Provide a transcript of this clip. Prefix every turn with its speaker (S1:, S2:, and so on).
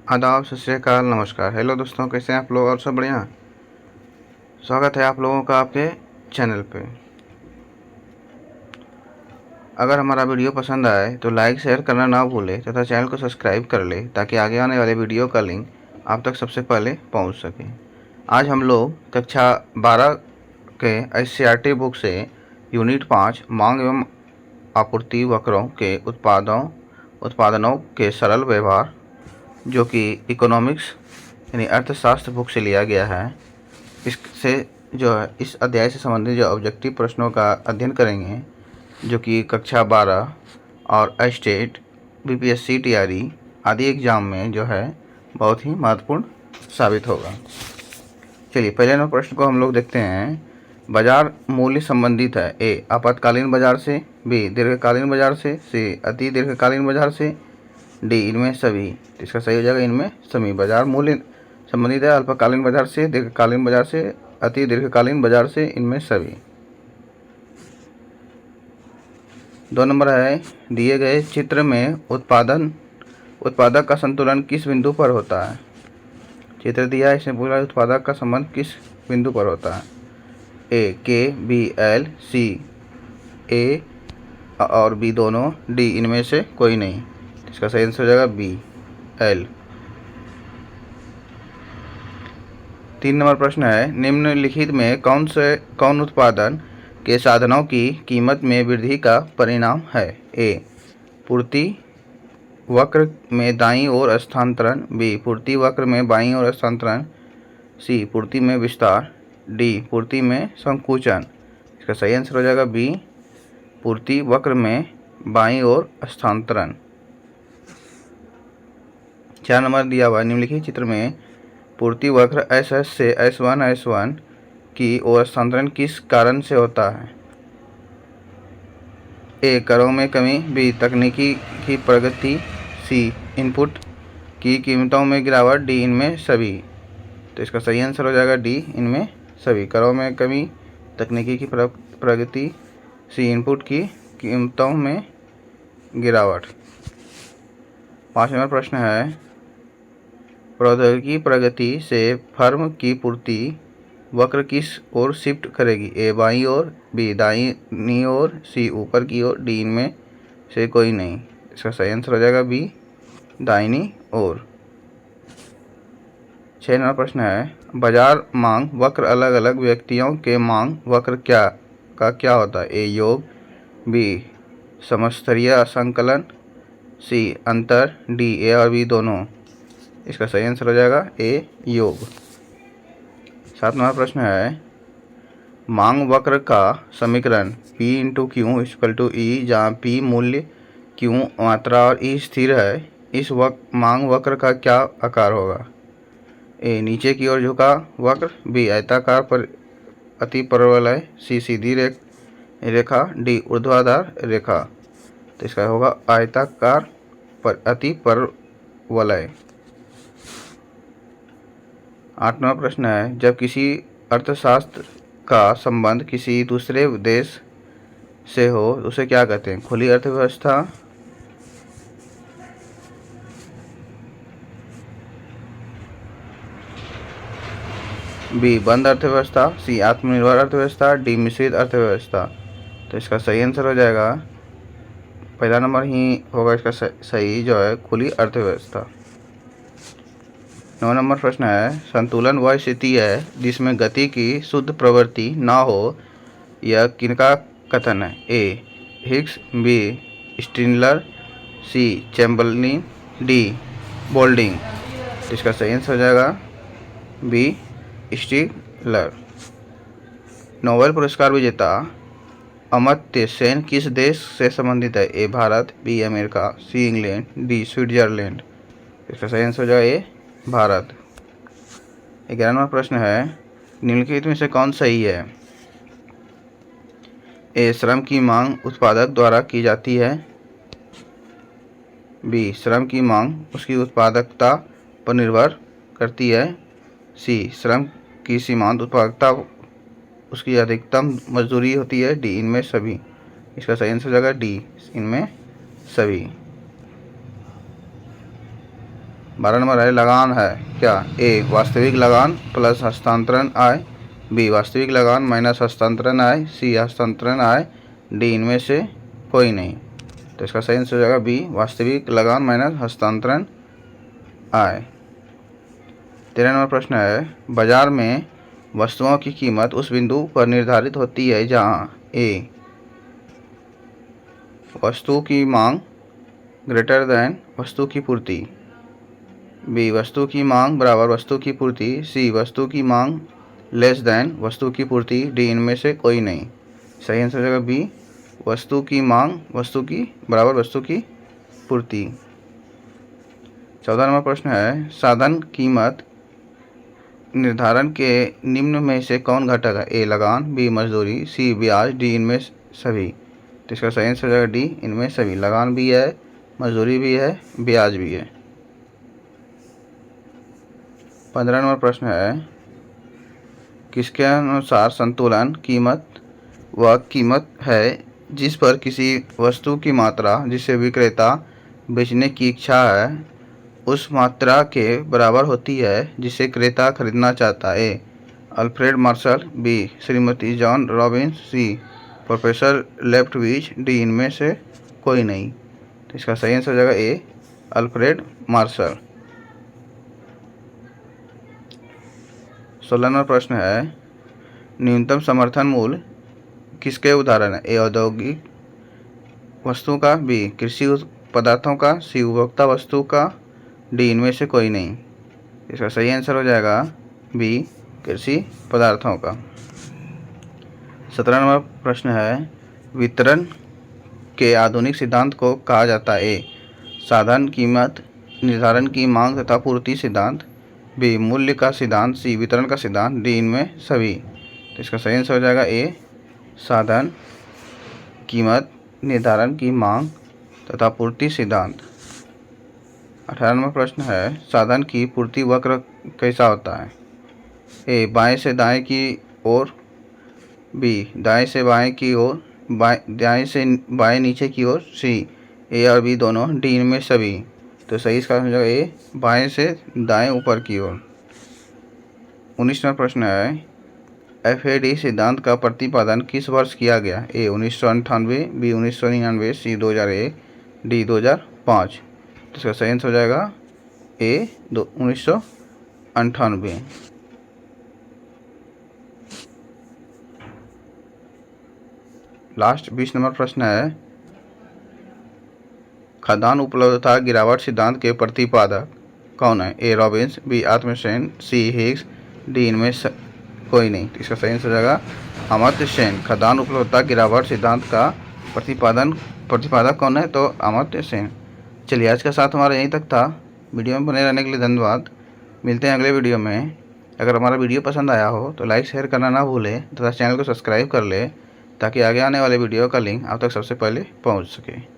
S1: आदाब, सत श्री अकाल, नमस्कार। हेलो दोस्तों, कैसे हैं आप लोग? और सब बढ़िया। स्वागत है आप लोगों का आपके चैनल पे। अगर हमारा वीडियो पसंद आए तो लाइक शेयर करना ना भूलें तथा चैनल को सब्सक्राइब कर लें ताकि आगे आने वाले वीडियो का लिंक आप तक सबसे पहले पहुंच सके। आज हम लोग कक्षा 12 के एससीईआरटी बुक से यूनिट 5 मांग एवं आपूर्ति वक्रों के उत्पादनों के सरल व्यवहार, जो कि इकोनॉमिक्स यानी अर्थशास्त्र बुक से लिया गया है, इससे जो है इस अध्याय से संबंधित जो ऑब्जेक्टिव प्रश्नों का अध्ययन करेंगे, जो कि कक्षा 12 और स्टेट, बीपीएससी, टीआरई आदि एग्जाम में जो है बहुत ही महत्वपूर्ण साबित होगा। चलिए पहले नंबर प्रश्न को हम लोग देखते हैं। बाजार मूल्य संबंधित है: ए आपातकालीन बाजार से, बी दीर्घकालीन बाजार से, सी अति दीर्घकालीन बाजार से, डी इनमें सभी। तो इसका सही हो जाएगा इनमें सभी। बाजार मूल्य संबंधित है अल्पकालीन बाजार से, दीर्घकालीन बाजार से, अति दीर्घकालीन बाजार से, इनमें सभी। 2 नंबर है, दिए गए चित्र में उत्पादक का संतुलन किस बिंदु पर होता है। चित्र दिया है, इसमें पूरा उत्पादक का संबंध किस बिंदु पर होता है। ए के, बी एल, सी ए और बी दोनों, डी इनमें से कोई नहीं। इसका सही आंसर हो जाएगा बी एल। 3 नंबर प्रश्न है, निम्नलिखित में कौन उत्पादन के साधनों की कीमत में वृद्धि का परिणाम है। ए पूर्ति वक्र में दाईं ओर स्थानांतरण, बी पूर्ति वक्र में बाईं ओर स्थानांतरण, सी पूर्ति में विस्तार, डी पूर्ति में संकुचन। इसका सही आंसर हो जाएगा बी पूर्ति वक्र में बाईं ओर स्थानांतरण। 4 नंबर दिया हुआ, निम्नलिखित चित्र में पूर्ति वक्र SS से S1 की ओर स्थानांतरण किस कारण से होता है। ए करों में कमी, बी तकनीकी की प्रगति, सी इनपुट की कीमतों में गिरावट, डी इनमें सभी। तो इसका सही आंसर हो जाएगा डी इनमें सभी। करों में कमी, तकनीकी की प्रगति, सी इनपुट की कीमतों में गिरावट। 5 नंबर प्रश्न है, प्रौद्योगिकी प्रगति से फर्म की पूर्ति वक्र किस ओर शिफ्ट करेगी। ए बाईं ओर, बी दाईं ओर, सी ऊपर की ओर, डी इनमें से कोई नहीं। इसका सही आंसर हो जाएगा बी दाहिनी ओर। 6 नंबर प्रश्न है, बाजार मांग वक्र अलग अलग व्यक्तियों के मांग वक्र क्या होता है। ए योग, बी समस्तरीय संकलन, सी अंतर, डी ए और बी दोनों। इसका सही आंसर हो जाएगा ए योग। 7 नंबर प्रश्न है, मांग वक्र का समीकरण P × Q = E, जहाँ P मूल्य, Q मात्रा और E स्थिर है, इस मांग वक्र का क्या आकार होगा। ए नीचे की ओर झुका वक्र, बी आयताकार पर अति परवलय, सी सीधी रेखा, डी ऊर्ध्वाधर रेखा। तो इसका होगा आयताकार पर अति परवलय। 8 नंबर प्रश्न है, जब किसी अर्थशास्त्र का संबंध किसी दूसरे देश से हो उसे क्या कहते हैं। खुली अर्थव्यवस्था, बी बंद अर्थव्यवस्था, सी आत्मनिर्भर अर्थव्यवस्था, डी मिश्रित अर्थव्यवस्था। तो इसका सही आंसर हो जाएगा पहला नंबर ही होगा इसका सही, जो है खुली अर्थव्यवस्था। 9 नंबर प्रश्न है, संतुलन वह स्थिति है जिसमें गति की शुद्ध प्रवृत्ति न हो, यह किनका कथन है। ए हिग्स, बी स्टिनलर, सी चैम्बरलिन, डी बोल्डिंग। इसका सही आंसर हो जाएगा बी स्टिनलर। नोबेल पुरस्कार विजेता अमर्त्य सेन किस देश से संबंधित है। A Bharat, B America, C England, D Switzerland. इसका सही आंसर हो जाएगा ए भारत। 11 नंबर प्रश्न है, निम्नलिखित में से कौन सही है। ए श्रम की मांग उत्पादक द्वारा की जाती है, बी श्रम की मांग उसकी उत्पादकता पर निर्भर करती है, सी श्रम की सीमांत उत्पादकता उसकी अधिकतम मजदूरी होती है, डी इनमें सभी। इसका सही आंसर हो जाएगा डी इनमें सभी। 12 नंबर है लगान है क्या? ए वास्तविक लगान प्लस हस्तांतरण आय, बी वास्तविक लगान माइनस हस्तांतरण आय, सी हस्तांतरण आय, डी इनमें से कोई नहीं। तो इसका सही आंसर हो जाएगा बी वास्तविक लगान माइनस हस्तांतरण आय। 13 नंबर प्रश्न है बाजार में वस्तुओं की कीमत उस बिंदु पर निर्धारित होती है जहां ए वस्तु की मांग ग्रेटर देन वस्तु की पूर्ति, बी वस्तु की मांग बराबर वस्तु की पूर्ति, सी वस्तु की मांग लेस देन वस्तु की पूर्ति, डी इनमें से कोई नहीं। सही आंसर हो जाएगा बी वस्तु की मांग वस्तु की बराबर वस्तु की पूर्ति। 14 नंबर प्रश्न है साधन कीमत निर्धारण के निम्न में से कौन घटक है? ए लगान, बी मजदूरी, सी ब्याज, डी इनमें सभी। तो इसका सही आंसर हो जाएगा डी इनमें सभी। लगान भी है, मजदूरी भी है, ब्याज भी है। 15 नंबर प्रश्न है किसके अनुसार संतुलन कीमत वह कीमत है जिस पर किसी वस्तु की मात्रा जिसे विक्रेता बेचने की इच्छा है उस मात्रा के बराबर होती है जिसे क्रेता खरीदना चाहता है? A Alfred Marshall, B Shrimati Joan Robinson, C professor Leftwich, D इनमें से कोई नहीं। तो इसका सही आंसर हो जाएगा ए अल्फ्रेड मार्शल। 16 नंबर प्रश्न है न्यूनतम समर्थन मूल्य किसके उदाहरण है? ए औद्योगिक वस्तु का, बी कृषि पदार्थों का, सी उपभोक्ता वस्तु का, डी इनमें से कोई नहीं। इसका सही आंसर हो जाएगा बी कृषि पदार्थों का। 17 नंबर प्रश्न है वितरण के आधुनिक सिद्धांत को कहा जाता है? ए साधन कीमत निर्धारण की मांग तथा पूर्ति सिद्धांत, बी मूल्य का सिद्धांत, सी वितरण का सिद्धांत, डी इनमें सभी। तो इसका सही आंसर हो जाएगा ए साधन कीमत निर्धारण की मांग तथा पूर्ति सिद्धांत। 18 नंबर प्रश्न है साधन की पूर्ति वक्र कैसा होता है? ए बाएं से दाएं की ओर, बी दाएं से बाएं की ओर, दाएं से बाएं नीचे की ओर, सी ए और बी दोनों, डी इनमें सभी। तो सही इसका आंसर ए बाएं से दाएं ऊपर की ओर। 19 नंबर प्रश्न है FAD सिद्धांत का प्रतिपादन किस वर्ष किया गया? ए 1998, बी 1999, सी 2001, डी 2005। तो इसका सही आंसर हो जाएगा ए 1998। लास्ट 20 नंबर प्रश्न है खाद्यान्न उपलब्धता गिरावट सिद्धांत के प्रतिपादक कौन है? ए रॉबिन्स, बी आत्मसेन, सी हिग्स, डी इनमें कोई नहीं। इसका सही आंसर हो जाएगा अमर्त्य सेन। खाद्यान्न उपलब्धता गिरावट सिद्धांत का प्रतिपादक कौन है? तो अमर्त्य सेन। चलिए आज का साथ हमारा यहीं तक था। वीडियो में बने रहने के लिए धन्यवाद। मिलते हैं अगले वीडियो में। अगर हमारा वीडियो पसंद आया हो तो लाइक शेयर करना ना भूलें तथा चैनल को सब्सक्राइब कर लें ताकि आगे आने वाले वीडियो का लिंक आप तक सबसे पहले पहुंच सके।